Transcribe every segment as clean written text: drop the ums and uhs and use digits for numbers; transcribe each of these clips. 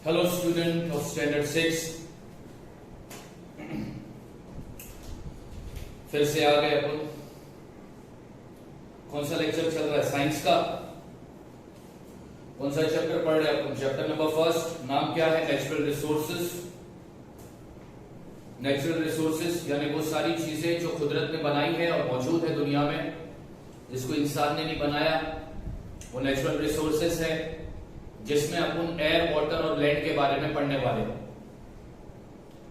Hello student of standard 6, फिर से आ गए अपन। कौन सा लेक्चर चल रहा है? साइंस का। कौन सा चैप्टर पढ़ रहे हैं अपन? Chapter number first. नाम क्या है? Natural resources. नेचुरल रिसोर्सेज यानी वो सारी चीजें जो कुदरत ने बनाई है और मौजूद है दुनिया में, जिसको इंसान ने नहीं बनाया, वो नेचुरल रिसोर्सेज है, जिसमें अपन एयर, वाटर और लैंड के बारे में पढ़ने वाले हैं।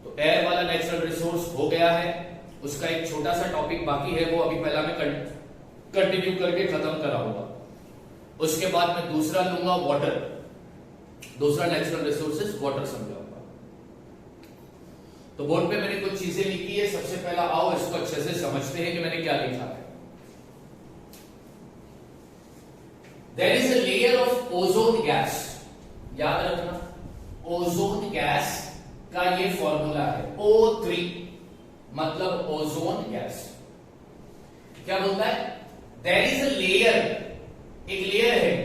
तो एयर वाला नेचुरल रिसोर्स हो गया है, उसका एक छोटा सा टॉपिक बाकी है, वो अभी पहला मैं कंटिन्यू करके खत्म करा होगा। उसके बाद मैं दूसरा लूंगा वाटर, दूसरा नेचुरल रिसोर्सेज वाटर समझाऊंगा। तो बोर्ड पे मैंने कुछ चीजें लिखी है। सबसे पहला आओ इसको अच्छे से समझते हैं कि मैंने क्या लिखा है। There is a layer of ozone gas। याद रखना, ओजोन गैस का ये फॉर्मूला है O3, मतलब ओजोन गैस। क्या बोलता है? There is a layer, एक लेयर है।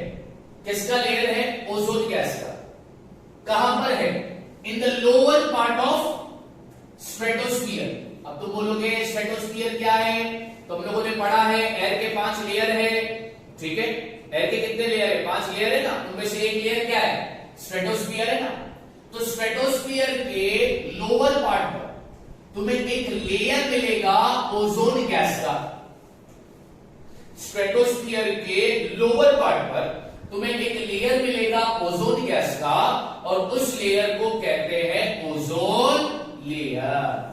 किसका लेयर है? ओजोन गैस का। कहां पर है? In the lower part of stratosphere. अब तुम बोलोगे स्ट्रेटोस्फीयर क्या है? तो हम लोगों ने पढ़ा है एयर के 5 लेयर है, ठीक है। एयर के कितने लेयर है? 5 लेयर है ना। उनमें से एक लेयर क्या है? स्ट्रेटोस्फीयर है ना। तो स्ट्रेटोस्फीयर के लोअर पार्ट पर तुम्हें एक लेयर मिलेगा ओजोन गैस का। स्ट्रेटोस्फीयर के लोअर पार्ट पर तुम्हें एक लेयर मिलेगा ओजोन गैस का, और उस लेयर को कहते हैं ओजोन लेयर।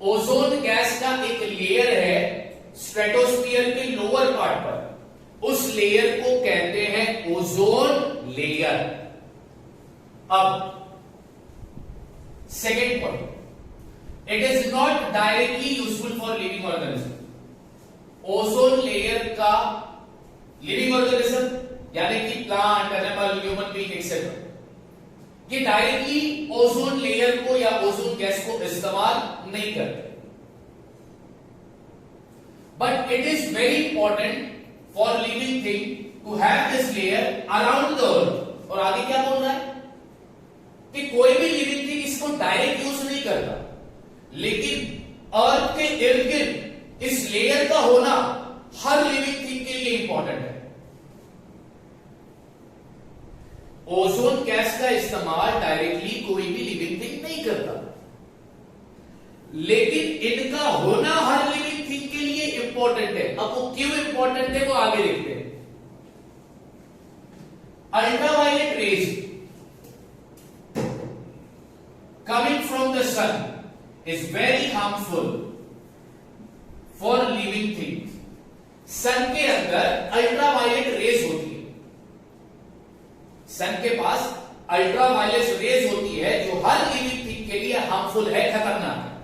ओजोन गैस का एक लेयर है स्ट्रेटोस्फीयर के लोअर पार्ट पर, उस लेयर को कहते हैं ओजोन लेयर। अब second point, it is not directly useful for living organism. Ozone layer का लिविंग ऑर्गेनिज्म यानी कि plant, animal, human being etcetera, ये डायरेक्टली ओजोन लेयर को या ओजोन गैस को इस्तेमाल नहीं करते। But it is very important for living thing to have this layer around the earth। और आगे क्या बोल रहा है कि कोई भी लिविंग थिंग इसको डायरेक्ट यूज नहीं करता, लेकिन अर्थ के इर्द गिर्द इस लेयर का होना हर लिविंग थिंग के लिए इंपॉर्टेंट है। ओजोन गैस का इस्तेमाल डायरेक्टली कोई भी लिविंग थिंग नहीं करता, लेकिन इनका होना हर लिविंग थिंग के लिए इंपॉर्टेंट है। अब वो क्यों इंपॉर्टेंट है वो आगे देखते हैं। Ultraviolet rays coming from the sun is very harmful for living things. Sun के अंदर अल्ट्रावायलेट रेज होती है। सन के पास अल्ट्रावायलेट रेज होती है जो हर लिविंग थिंग के लिए हार्मफुल है, खतरनाक है।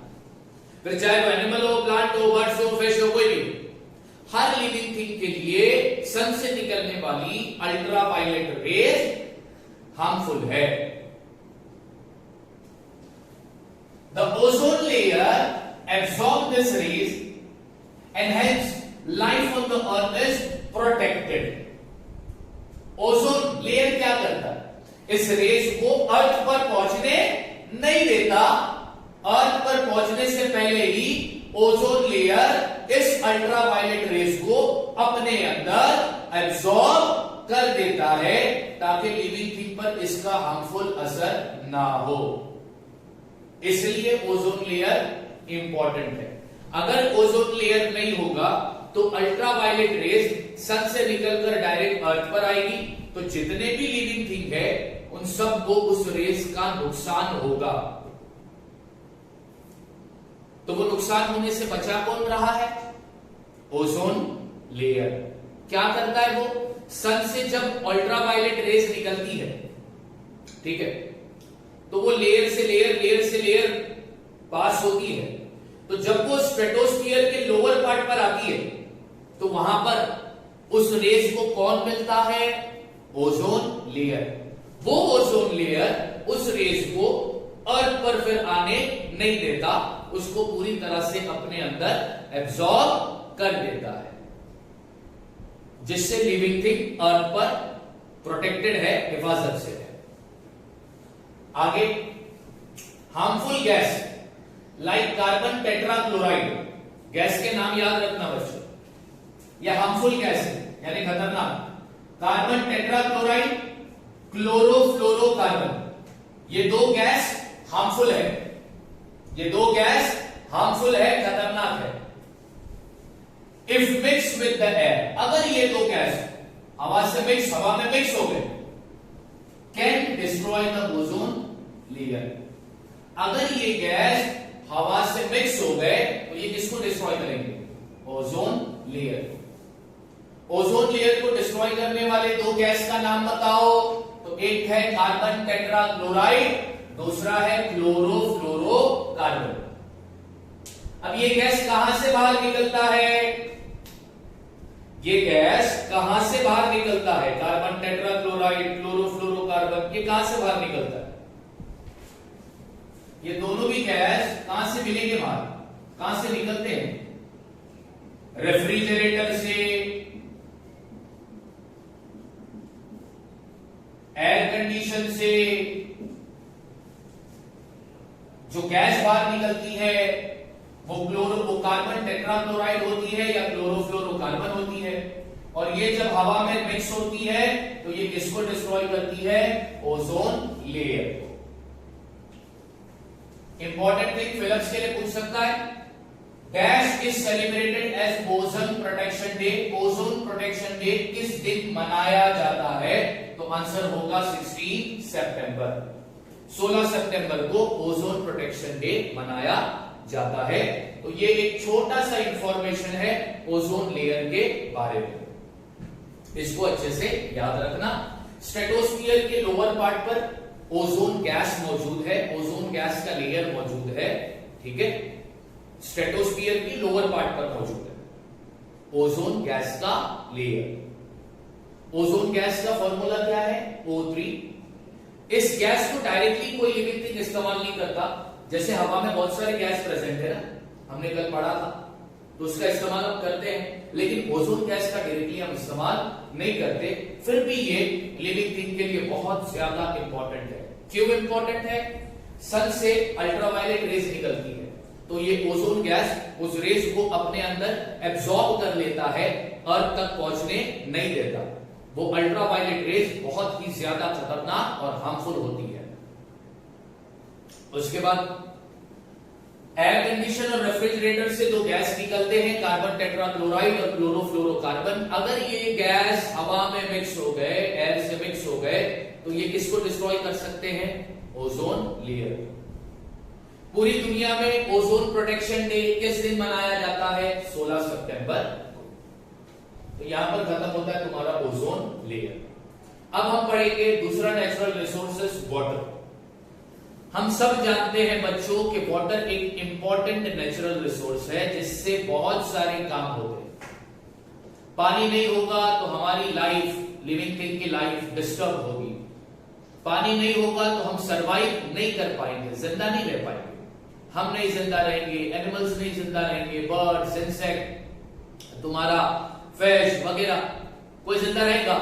फिर चाहे वो एनिमल हो, प्लांट हो, बर्ड्स हो, फिश हो, कोई भी, हर लिविंग थिंग के लिए सन से निकलने वाली अल्ट्रावायलेट रेज हार्मफुल है। The ozone layer absorb this rays and hence life on the earth is protected. Ozone layer क्या करता है? इस रेज को अर्थ पर पहुंचने नहीं देता। अर्थ पर पहुंचने से पहले ही ओजोन लेयर इस अल्ट्रावायलेट रेज को अपने अंदर एब्सॉर्ब कर देता है, ताकि लिविंग थिंग पर इसका हार्मफुल असर ना हो। इसलिए ओजोन लेयर इंपॉर्टेंट है। अगर ओजोन लेयर नहीं होगा तो अल्ट्रावायलेट रेज सन से निकलकर डायरेक्ट अर्थ पर आएगी, तो जितने भी लिविंग थिंग है उन सबको उस रेज का नुकसान होगा। तो वो नुकसान होने से बचा कौन रहा है? Ozone layer. क्या करता है वो? सन से जब अल्ट्रावायलेट रेज निकलती है, ठीक है, तो वो लेयर से लेयर पास होती है। तो जब वो स्ट्रेटोस्फीयर के लोअर पार्ट पर आती है, तो वहां पर उस रेज को कौन मिलता है? Ozone layer. वो ओजोन लेयर उस रेज को अर्थ पर फिर आने नहीं देता, उसको पूरी तरह से अपने अंदर एब्सॉर्ब कर देता है, जिससे लिविंग थिंग अर्थ पर प्रोटेक्टेड है, हिफाजत से है। आगे harmful gas like carbon tetrachloride, gas के नाम याद रखना बच्चों, यह हार्मफुल गैस है यानी खतरनाक। कार्बन टेट्राक्लोराइड, क्लोरोफ्लोरोकार्बन, ये दो गैस हार्मफुल है, ये दो गैस हार्मफुल है, खतरनाक है। If mix with the air, अगर ये दो गैस हवा से मिक्स, हवा में मिक्स हो गए, can destroy the ozone layer. अगर ये गैस हवा से मिक्स हो गए तो ये किसको डिस्ट्रॉय करेंगे? Ozone layer. ओजोन लेयर को डिस्ट्रॉय करने वाले दो गैस का नाम बताओ। तो एक है कार्बन टेट्राक्लोराइड, दूसरा है क्लोरोफ्लोरोकार्बन। अब ये गैस कहां से बाहर निकलता है? ये गैस कहां से बाहर निकलता है? कार्बन टेट्राक्लोराइड, क्लोरोफ्लोरोकार्बन, ये कहां से बाहर निकलता है? ये दोनों भी गैस कहां से मिलेंगे बाहर? कहां से निकलते हैं? रेफ्रिजरेटर से, एयर कंडीशन से। जो गैस बाहर निकलती है वो कार्बन टेट्राक्लोराइड होती है या क्लोरोफ्लोरोकार्बन होती है, और ये जब हवा में मिक्स होती है तो ये किसको डिस्ट्रॉय करती है? ओजोन लेयर को। इंपॉर्टेंट थिंग फिलअप्स के लिए पूछ सकता है, dash is celebrated as ozone protection day. Ozone protection day किस दिन मनाया जाता है? तो आंसर होगा 16 सितंबर। 16 सितंबर को ओजोन प्रोटेक्शन डे मनाया जाता है। तो ये एक छोटा सा इंफॉर्मेशन है ओजोन लेयर के बारे में, इसको अच्छे से याद रखना। स्ट्रेटोस्फीयर के लोअर पार्ट पर ओजोन गैस मौजूद है, ओजोन गैस का लेयर मौजूद है, ठीक है। स्ट्रेटोस्फीयर की लोअर पार्ट पर मौजूद है ओजोन गैस का लेयर। ओजोन गैस का फॉर्मूला क्या है? O3। इस गैस को डायरेक्टली कोई लिविंग थिंग इस्तेमाल नहीं करता। जैसे हवा में बहुत सारे गैस प्रेजेंट है ना, हमने कल पढ़ा था, तो उसका इस्तेमाल हम करते हैं, लेकिन ओजोन गैस का डायरेक्टली हम इस्तेमाल नहीं करते। फिर भी ये लिविंग थिंग के लिए बहुत ज्यादा इंपॉर्टेंट है। क्यों इंपॉर्टेंट है? सन से अल्ट्रावायलेट रेज निकलती है, तो ये ओजोन गैस उस रेज को अपने अंदर एब्जॉर्ब कर लेता है, अर्थ तक पहुंचने नहीं देता। वो अल्ट्रावायलेट रेज बहुत ही ज्यादा खतरनाक और हार्मफुल होती है। उसके बाद एयर कंडीशन और रेफ्रिजरेटर से दो गैस निकलते हैं, कार्बन टेट्राक्लोराइड और क्लोरोफ्लोरोकार्बन। अगर ये गैस हवा में मिक्स हो गए, एयर से मिक्स हो गए, तो ये किसको डिस्ट्रॉय कर सकते हैं? Ozone layer. पूरी दुनिया में ओजोन प्रोटेक्शन डे किस दिन मनाया जाता है? 16 सितंबर। तो यहां पर खत्म होता है तुम्हारा ओजोन लेयर। अब हम पढ़ेंगे दूसरा नेचुरल रिसोर्सेस, वाटर। हम सब जानते हैं बच्चों कि वाटर एक इंपॉर्टेंट नेचुरल रिसोर्स है जिससे बहुत सारे काम होते हैं। पानी नहीं होगा तो हमारी लाइफ, लिविंग थिंग की लाइफ डिस्टर्ब होगी। पानी नहीं होगा तो हम सरवाइव नहीं कर पाएंगे, जिंदा नहीं रह पाएंगे। हम नहीं जिंदा रहेंगे, एनिमल्स नहीं जिंदा रहेंगे, बर्ड्स, इंसेक्ट, तुम्हारा फिश वगैरह, कोई जिंदा रहेगा?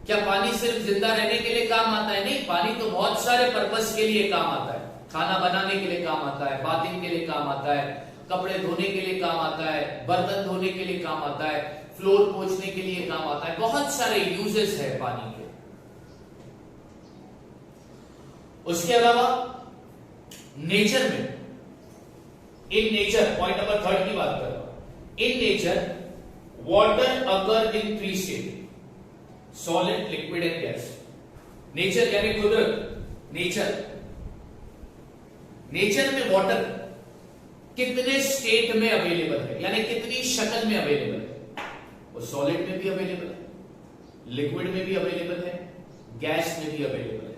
क्या पानी सिर्फ जिंदा रहने के लिए काम आता है? नहीं, पानी तो बहुत सारे पर्पस के लिए काम आता है। खाना बनाने के लिए काम आता है, बाथिंग के लिए काम आता है, कपड़े धोने के लिए काम आता है, बर्तन धोने के लिए काम आता है, फ्लोर पोंछने के लिए काम आता है। बहुत सारे यूजेस है पानी के। उसके अलावा नेचर में, इन नेचर, पॉइंट नंबर 3 की बात कर रहा हूं। In nature water occur in 3 state, solid, liquid and gas. Nature यानी कुदरत, नेचर में वाटर कितने स्टेट में अवेलेबल है, यानी कितनी शक्ल में अवेलेबल है? वो सॉलिड में भी अवेलेबल है, लिक्विड में भी अवेलेबल है, गैस में भी अवेलेबल है।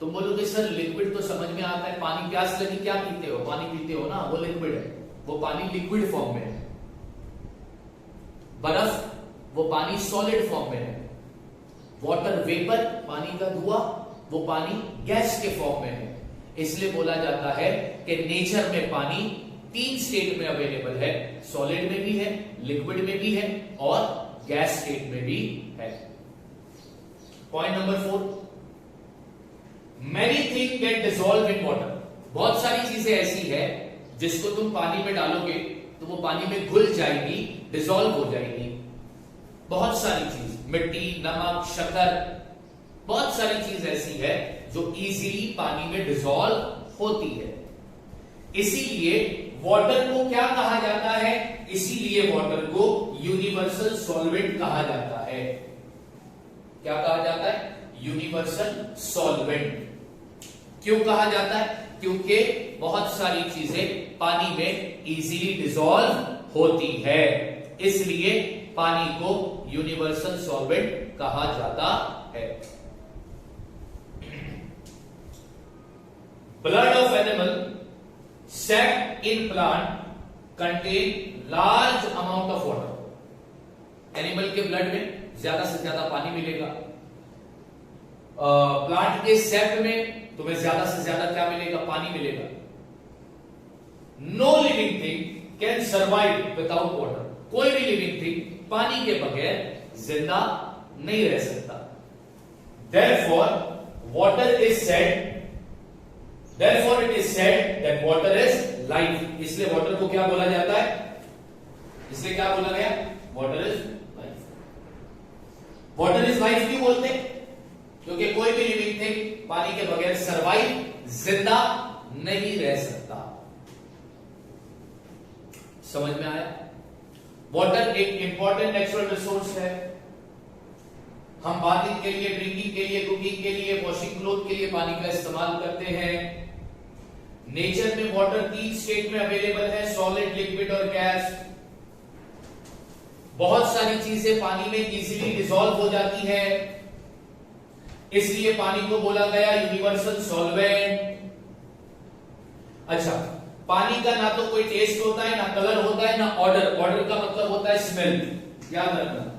तुम बोलोगे सर लिक्विड तो समझ में आता है, पानी प्यास लगी क्या पीते हो? पानी पीते हो ना, वो लिक्विड है, वो पानी लिक्विड फॉर्म में है। बर्फ, वो पानी सॉलिड फॉर्म में है। वाटर वेपर, पानी का धुआं, वो पानी गैस के फॉर्म में है। इसलिए बोला जाता है कि नेचर में पानी 3 स्टेट में अवेलेबल है, सॉलिड में भी है, लिक्विड में भी है और गैस स्टेट में भी है। Point number 4, many thing get dissolve in water. बहुत सारी चीजें ऐसी है जिसको तुम पानी में डालोगे तो वो पानी में घुल जाएगी, डिसॉल्व हो जाएगी। बहुत सारी चीज, मिट्टी, नमक, शक्कर, बहुत सारी चीज ऐसी है जो इजीली पानी में डिसॉल्व होती है। इसीलिए वाटर को क्या कहा जाता है? इसीलिए वाटर को यूनिवर्सल सॉल्वेंट कहा जाता है। क्या कहा जाता है? Universal solvent. क्यों कहा जाता है? क्योंकि बहुत सारी चीजें पानी में इजीली डिसॉल्व होती है, इसलिए पानी को यूनिवर्सल सॉल्वेंट कहा जाता है। Blood of animal set in plant contain large amount of water. Animal के ब्लड में ज्यादा से ज्यादा पानी मिलेगा। प्लांट के सेट में तुम्हें ज्यादा से ज्यादा क्या मिलेगा? पानी मिलेगा। No living thing can survive without water. कोई भी लिविंग थिंग पानी के बगैर जिंदा नहीं रह सकता। Therefore, water is said, therefore it is said that water is life. इसलिए वाटर को क्या बोला जाता है? इसलिए क्या बोला गया? Water is life. Water is life क्यों बोलते हैं? क्योंकि कोई भी लिविंग थिंग पानी के बगैर सरवाइव, जिंदा नहीं रह सकता। समझ में आया? वाटर एक इंपॉर्टेंट नेचुरल रिसोर्स है। हम बाथिंग के लिए, ड्रिंकिंग के लिए, कुकिंग के लिए, वॉशिंग क्लोथ के लिए पानी का इस्तेमाल करते हैं। नेचर में वाटर 3 स्टेट में अवेलेबल है, सॉलिड, लिक्विड और गैस। बहुत सारी चीजें पानी में इजीली डिसॉल्व हो जाती है, इसलिए पानी को बोला गया यूनिवर्सल सॉल्वेंट। अच्छा, पानी का ना तो कोई टेस्ट होता है, ना कलर होता है, ना ऑर्डर। ऑर्डर का मतलब होता है स्मेल, याद रखना।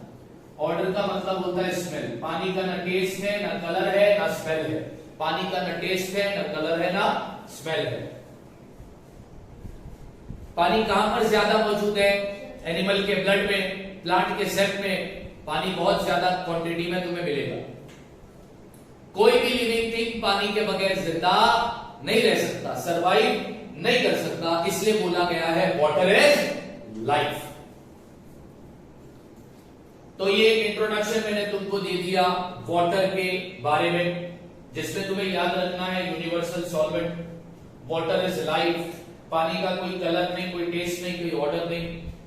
ऑर्डर का मतलब होता है स्मेल। पानी का ना टेस्ट है, ना कलर है, ना स्मेल है। पानी का ना टेस्ट है, ना कलर है, ना स्मेल है। पानी कहां पर ज्यादा मौजूद है? एनिमल के ब्लड में, प्लांट के सेट में पानी बहुत ज्यादा क्वांटिटी में तुम्हें मिलेगा। कोई भी लिविंग थिंग पानी के बगैर जिंदा नहीं रह सकता, सरवाइव नहीं कर सकता, इसलिए बोला गया है वाटर इज लाइफ। तो ये इंट्रोडक्शन मैंने तुमको दे दिया वाटर के बारे में, जिसमें तुम्हें याद रखना है universal solvent, water is life. पानी का कोई कलर नहीं, कोई टेस्ट नहीं, कोई ऑर्डर नहीं।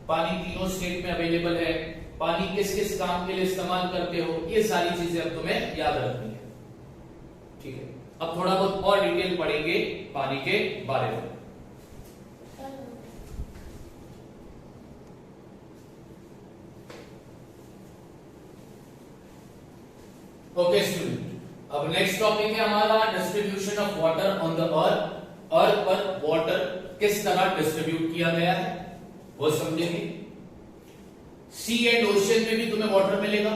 पानी तीनों स्टेट में अवेलेबल है। पानी किस किस काम के लिए इस्तेमाल करते हो, ये सारी चीजें अब तुम्हें याद रखनी है। ठीक है, अब थोड़ा बहुत और डिटेल पढ़ेंगे पानी के बारे में। ओके स्टूडेंट, अब नेक्स्ट टॉपिक है हमारा distribution of water on the earth. Earth पर वाटर किस तरह डिस्ट्रीब्यूट किया गया है वो समझेंगे। सी एंड ओशियन में भी तुम्हें वाटर मिलेगा।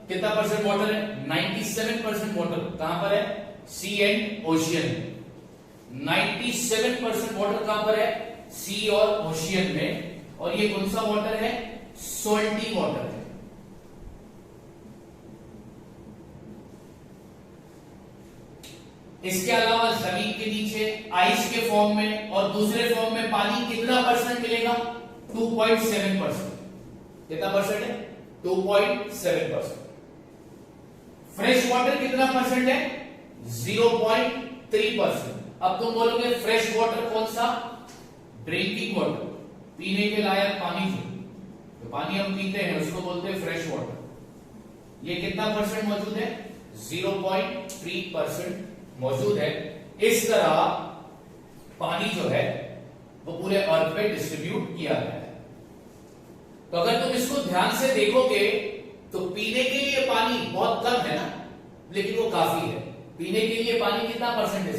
कितना परसेंट वाटर है? 97% वाटर कहां पर है? सी एंड ओशियन। 97% वाटर कहां पर है? सी और ओशियन में। और ये कौन सा वाटर है? सॉल्टी वाटर है। इसके अलावा जमीन के नीचे आइस के फॉर्म में और दूसरे फॉर्म में पानी कितना परसेंट मिलेगा? 2.7%। कितना परसेंट है? 2.7%। फ्रेश वाटर कितना परसेंट है? 0.3%। अब तुम बोलोगे फ्रेश वाटर कौन सा? ड्रिंकिंग वाटर, पीने के लायक पानी। जो पानी हम पीते हैं उसको बोलते हैं फ्रेश वाटर। ये कितना परसेंट मौजूद है? 0.3% मौजूद है। इस तरह पानी जो है वो पूरे अर्थ पे डिस्ट्रीब्यूट किया गया है। तो अगर तुम इसको ध्यान से देखोगे तो पीने के लिए पानी बहुत कम है ना, लेकिन वो काफी है। पीने के लिए पानी कितना परसेंट है?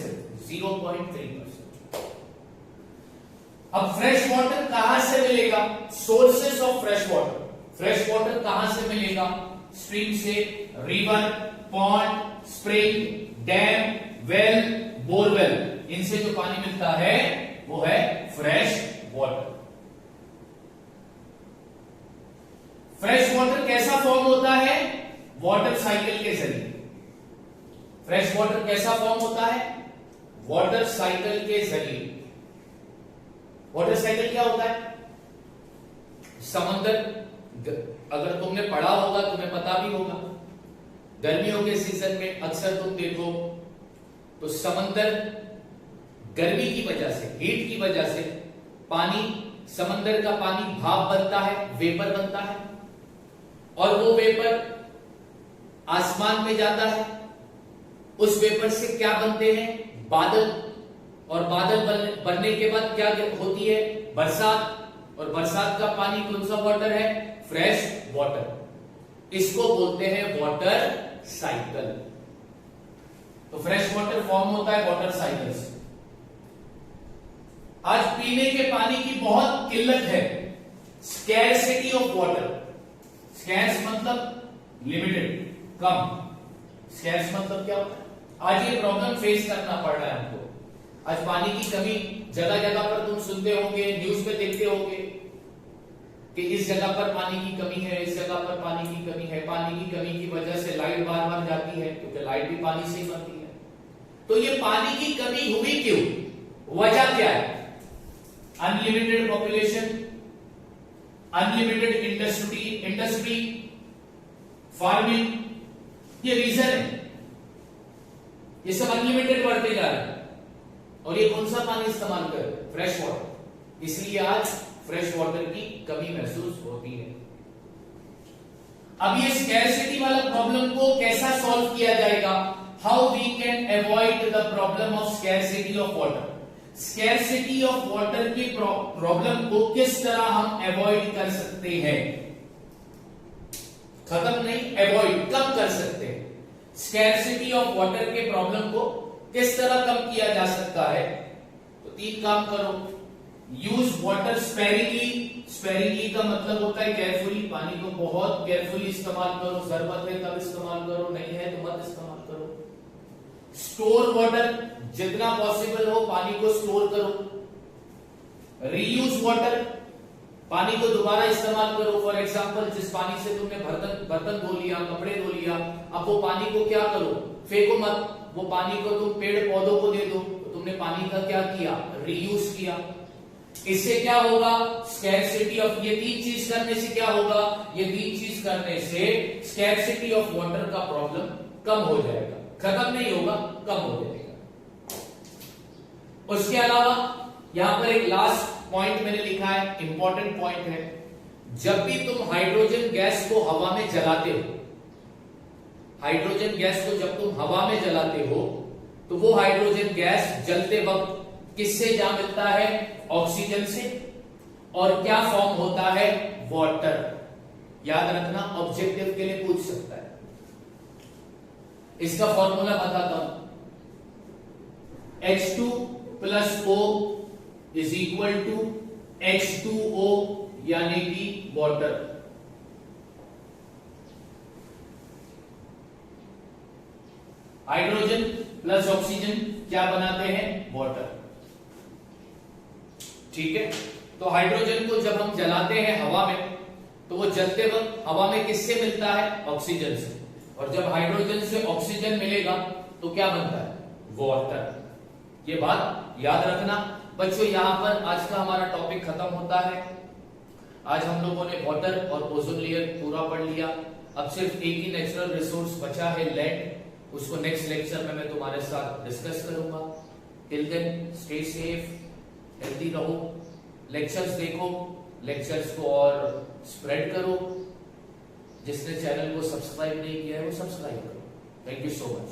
0.3%। अब फ्रेश वाटर कहां से मिलेगा? Sources of fresh water. Fresh water कहां से मिलेगा? स्ट्रीम से, river, pond, spring, dam, well, borewell, इनसे जो पानी मिलता है वो है फ्रेश वाटर। फ्रेश वाटर कैसा फॉर्म होता है? वाटर साइकिल के जरिए। फ्रेश वाटर कैसा फॉर्म होता है? वाटर साइकिल के जरिए। वाटर साइकिल क्या होता है? समंदर, अगर तुमने पढ़ा होगा तुम्हें पता भी होगा, गर्मियों के सीजन में अक्सर तुम देखो तो समंदर गर्मी की वजह से, हीट की वजह से पानी, समंदर का पानी भाप बनता है, वेपर बनता है, और वो वेपर आसमान में जाता है। उस वेपर से क्या बनते हैं? बादल, और बादल बनने के बाद क्या होती है? बरसात, और बरसात का पानी कौन सा वाटर है? Fresh water. इसको बोलते हैं वाटर साइकिल। तो फ्रेश वाटर फॉर्म होता है वाटर साइकिल से। आज पीने के पानी की बहुत किल्लत है, स्कैरसिटी ऑफ वाटर। स्कैर्स मतलब लिमिटेड, कम। स्कैर्स मतलब क्या होता है? आज ये प्रॉब्लम फेस करना पड़ रहा है हमको। आज पानी की कमी जगह जगह पर तुम सुनते होंगे, न्यूज में देखते होंगे कि इस जगह पर पानी की कमी है, इस जगह पर पानी की कमी है। पानी की कमी की वजह से लाइट बार बार जाती है, क्योंकि लाइट भी पानी से ही बनती है। तो ये पानी की कमी हुई क्यों? वजह क्या है? Unlimited population, unlimited industry, farming, ये रीजन है। ये सब अनलिमिटेड बढ़ते जा रहे हैं, और ये कौन सा पानी इस्तेमाल कर? Fresh water. इसलिए आज फ्रेश वाटर की कमी महसूस होती है। अब ये स्कैरसिटी वाला प्रॉब्लम को कैसा सॉल्व किया जाएगा? How we can avoid the problem of scarcity of water. Scarcity of water की प्रॉब्लम को किस तरह हम अवॉइड कर सकते हैं? खत्म नहीं, अवॉइड कब कर सकते हैं? स्कैरसिटी ऑफ वाटर के प्रॉब्लम को किस तरह कम किया जा सकता है? तो 3 काम करो। Use water sparingly. स्पेरिंगली का मतलब होता है केयरफुली। पानी को बहुत केयरफुली इस्तेमाल करो। जरूरत है तब इस्तेमाल करो, नहीं है तो मत इस्तेमाल करो। स्टोर वाटर, जितना पॉसिबल हो पानी को स्टोर करो। रीयूज वाटर, पानी को दोबारा इस्तेमाल करो। फॉर एग्जांपल, जिस पानी से तुमने बर्तन धो लिया, कपड़े धो लिया, अब वो पानी को क्या करो? फेंको मत। वो पानी को तुम पेड़ पौधों को दे दो। तो तुमने पानी का क्या किया? रीयूज किया। इससे क्या होगा? स्कैरसिटी ऑफ, ये 3 चीज करने से क्या होगा? ये 3 चीज करने से स्कैरसिटी ऑफ वाटर का प्रॉब्लम कम हो जाएगा। खत्म नहीं होगा, कम हो जाएगा। उसके अलावा यहां पर एक लास्ट पॉइंट मैंने लिखा है, इंपॉर्टेंट पॉइंट है। जब भी तुम हाइड्रोजन गैस को हवा में जलाते हो, हाइड्रोजन गैस को जब तुम हवा में जलाते हो, तो वो हाइड्रोजन गैस जलते वक्त किससे जा मिलता है? ऑक्सीजन से। और क्या फॉर्म होता है? वाटर। याद रखना, ऑब्जेक्टिव के लिए पूछ सकता है। इसका फॉर्मूला बताता हूं। H2 + O = H2O, यानी कि वाटर। हाइड्रोजन प्लस ऑक्सीजन क्या बनाते हैं? वाटर। ठीक है। तो हाइड्रोजन को जब हम जलाते हैं हवा में, तो वो जलते वक्त हवा में किससे मिलता है? ऑक्सीजन से। और जब हाइड्रोजन से ऑक्सीजन मिलेगा तो क्या बनता है? वाटर। ये बात याद रखना बच्चों। यहां पर आज का हमारा टॉपिक खत्म होता है। आज हम लोगों ने वाटर और ओजोन लेयर पूरा पढ़ लिया। अब सिर्फ एक ही नेचुरल रिसोर्स बचा है, लैंड। उसको नेक्स्ट लेक्चर में मैं तुम्हारे साथ डिस्कस करूंगा। Till then stay safe, healthy रहो। लेक्चर्स देखो, लेक्चर्स को और स्प्रेड करो। जिसने चैनल को सब्सक्राइब नहीं किया है वो सब्सक्राइब करो। Thank you so much.